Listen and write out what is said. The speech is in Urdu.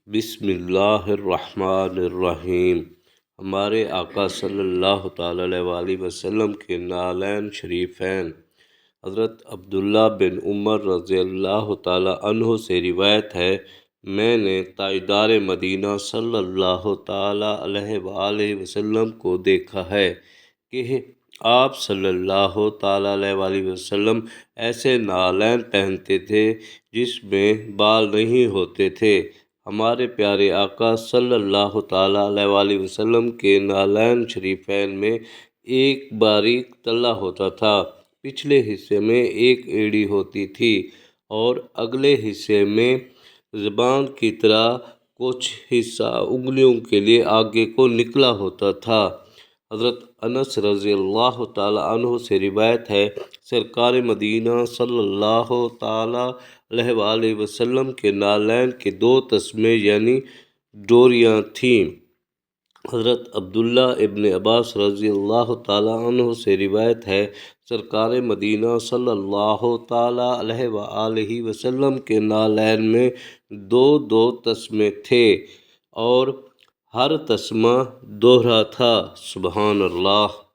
بسم اللہ الرحمن الرحیم۔ ہمارے آقا صلی اللہ تعالیٰ علیہ وآلہ وسلم کے نالین شریفین حضرت عبداللہ بن عمر رضی اللہ تعالیٰ عنہ سے روایت ہے، میں نے تاجدار مدینہ صلی اللہ تعالیٰ علیہ وآلہ وسلم کو دیکھا ہے کہ آپ صلی اللہ تعالیٰ علیہ وآلہ وسلم ایسے نالین پہنتے تھے جس میں بال نہیں ہوتے تھے۔ ہمارے پیارے آقا صلی اللہ تعالیٰ علیہ وآلہ وسلم کے نالین شریفین میں ایک باریک تلہ ہوتا تھا، پچھلے حصے میں ایک ایڑی ہوتی تھی اور اگلے حصے میں زبان کی طرح کچھ حصہ انگلیوں کے لیے آگے کو نکلا ہوتا تھا۔ حضرت انس رضی اللہ تعالیٰ عنہ سے روایت ہے، سرکار مدینہ صلی اللہ تعالیٰ علیہ وآلہ وسلم کے نالین کے دو تسمے یعنی ڈوریاں تھیں۔ حضرت عبداللہ ابن عباس رضی اللہ تعالیٰ عنہ سے روایت ہے، سرکار مدینہ صلی اللہ تعالیٰ علیہ وآلہ وسلم کے نالین میں دو دو تسمے تھے اور ہر تسمہ دوہرا تھا۔ سبحان اللہ۔